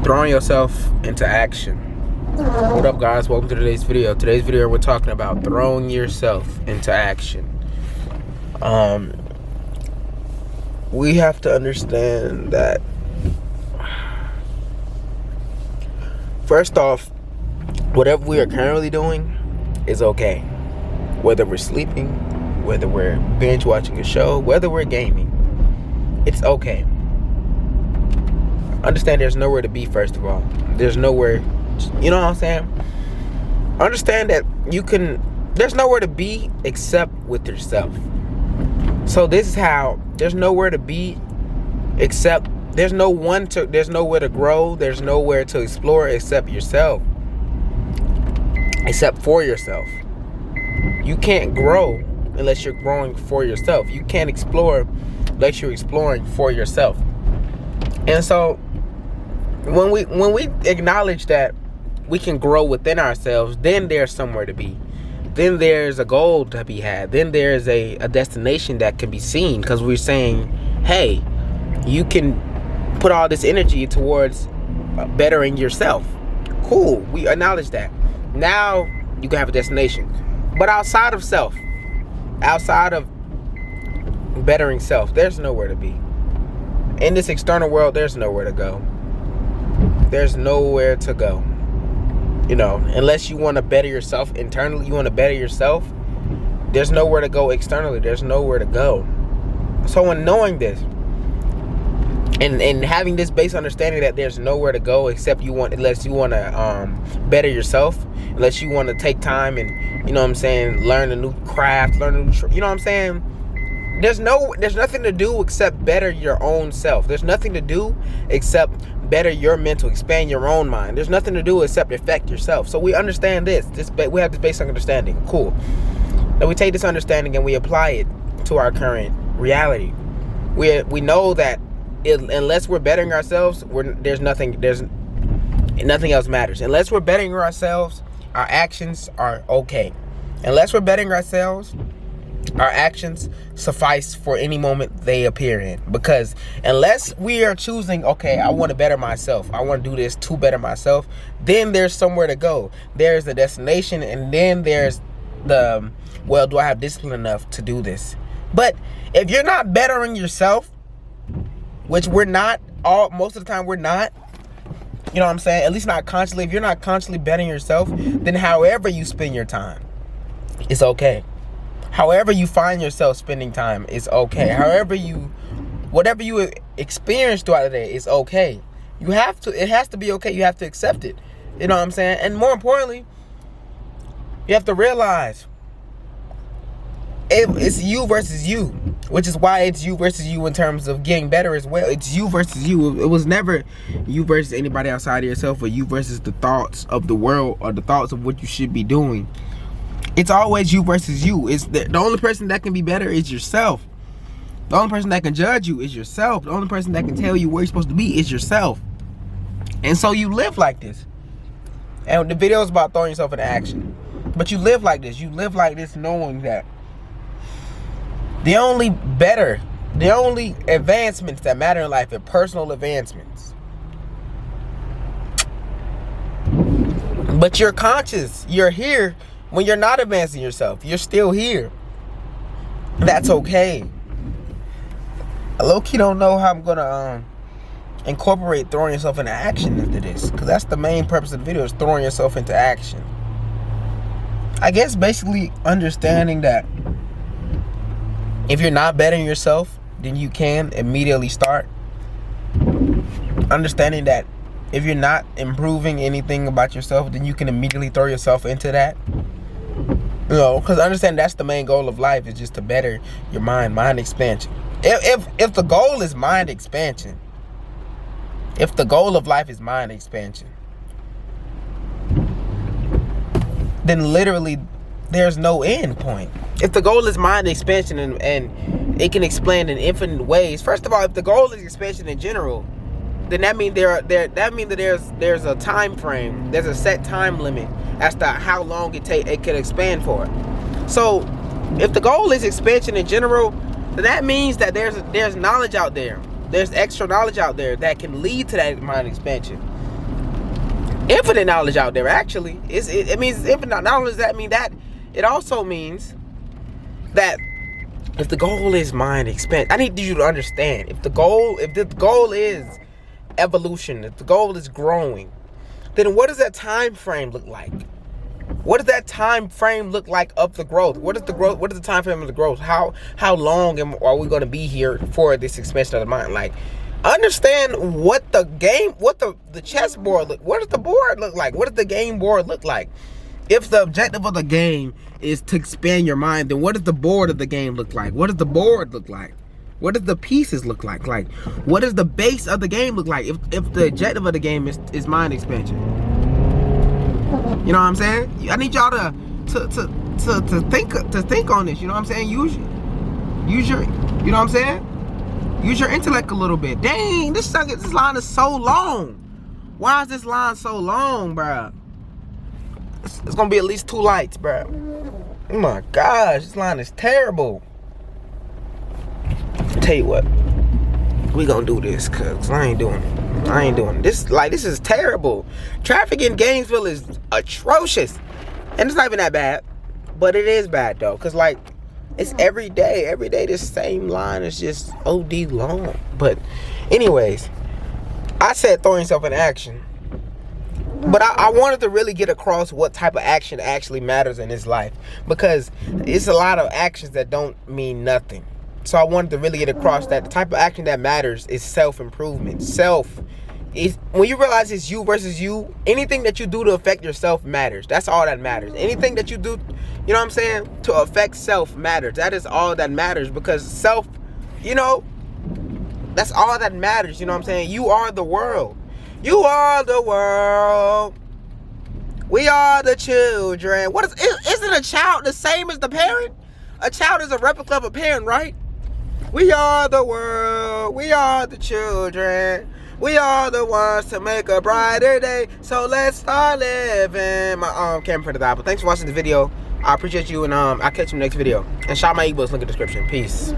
Throwing yourself into action. What up, guys? Welcome to today's video. Today's video we're talking about throwing yourself into action. We have to understand that first off, whatever we are currently doing is okay. Whether we're sleeping, whether we're binge watching a show, whether we're gaming, it's okay. Understand there's nowhere to be, first of all. There's nowhere, you know what I'm saying? Understand that there's nowhere to be except with yourself. So this is how, there's nowhere to be except, there's nowhere to grow, there's nowhere to explore except yourself. Except for yourself. You can't grow unless you're growing for yourself. You can't explore unless you're exploring for yourself. And so when we acknowledge that we can grow within ourselves, then there's somewhere to be. Then there's a goal to be had. Then there's a destination that can be seen, because we're saying, hey, you can put all this energy towards bettering yourself. Cool, we acknowledge that. Now you can have a destination. But outside of self, outside of bettering self, there's nowhere to be. In this external world, there's nowhere to go. There's nowhere to go. You know, unless you want to better yourself internally, you want to better yourself, there's nowhere to go externally. There's nowhere to go. So in knowing this, and having this base understanding that there's nowhere to go unless you want to better yourself, unless you want to take time and, you know what I'm saying, learn a new craft, you know what I'm saying? There's nothing to do except better your own self. There's nothing to do except better your mental, expand your own mind. There's nothing to do except affect yourself. So we understand this. We have this basic understanding. Cool. Then we take this understanding and we apply it to our current reality. We know that unless we're bettering ourselves, nothing else matters. Unless we're bettering ourselves, our actions are okay. Unless we're bettering ourselves, our actions suffice for any moment they appear in. Because unless we are choosing, okay, I want to better myself, I want to do this to better myself, then there's somewhere to go. There's the destination, and then there's the, well, do I have discipline enough to do this? But if you're not bettering yourself, which we're not, most of the time we're not, you know what I'm saying? At least not consciously. If you're not consciously bettering yourself, then however you spend your time, it's okay. However you find yourself spending time, it's okay. Whatever you experience throughout the day, it's okay. It has to be okay. You have to accept it. You know what I'm saying? And more importantly, you have to realize it's you versus you, which is why it's you versus you in terms of getting better as well. It's you versus you. It was never you versus anybody outside of yourself, or you versus the thoughts of the world, or the thoughts of what you should be doing. It's always you versus you. It's the only person that can be better is yourself. The only person that can judge you is yourself. The only person that can tell you where you're supposed to be is yourself. And so you live like this. And the video is about throwing yourself into action. But you live like this. You live like this knowing that the only advancements that matter in life are personal advancements. But you're conscious. You're here when you're not advancing yourself. You're still here. That's okay. I low-key don't know how I'm gonna incorporate throwing yourself into action into this, because that's the main purpose of the video, is throwing yourself into action. I guess basically understanding that if you're not bettering yourself, then you can immediately start. Understanding that if you're not improving anything about yourself, then you can immediately throw yourself into that. You know, because understand that's the main goal of life, is just to better your mind expansion. If the goal is mind expansion, if the goal of life is mind expansion, then literally there's no end point. If the goal is mind expansion and it can expand in infinite ways, first of all, if the goal is expansion in general, then that means that there's a time frame, there's a set time limit as to how long it could expand for. So if the goal is expansion in general, then that means that there's knowledge out there, there's extra knowledge out there that can lead to that mind expansion. infinite knowledge out there. Actually, it means infinite knowledge. That mean that it also means that if the goal is mind expansion, I need you to understand. If the goal is evolution, if the goal is growing, then what does that time frame look like? What does that time frame look like of the growth? What is the growth? What is the time frame of the growth? How long are we going to be here for this expansion of the mind? Like, understand what the game, what the chessboard look. What does the board look like? What does the game board look like? If the objective of the game is to expand your mind, then what does the board of the game look like? What does the board look like? What does the pieces look like? Like, what does the base of the game look like? If the objective of the game is mind expansion, you know what I'm saying? I need y'all to think on this. You know what I'm saying? Use your, you know what I'm saying? Use your intellect a little bit. Dang, this line is so long. Why is this line so long, bruh? It's gonna be at least 2 lights, bruh. Oh my gosh, this line is terrible. Tell you what, we gonna do this, cause I ain't doing it. This is terrible. Traffic in Gainesville is atrocious, and it's not even that bad, but it is bad though, cause like it's every day this same line is just OD long. But anyways, I said throw yourself in action, but I wanted to really get across what type of action actually matters in this life, because it's a lot of actions that don't mean nothing. So I wanted to really get across that the type of action that matters is self-improvement. When you realize it's you versus you, anything that you do to affect yourself matters. That's all that matters. Anything that you do, you know what I'm saying, to affect self matters. That is all that matters, because self, you know, that's all that matters. You know what I'm saying? You are the world. You are the world. We are the children. Isn't a child the same as the parent? A child is a replica of a parent, right? We are the world. We are the children. We are the ones to make a brighter day. So let's start living. My camera for the Bible. Thanks for watching the video. I appreciate you, and I'll catch you in the next video. And shout my ebooks, link in the description. Peace.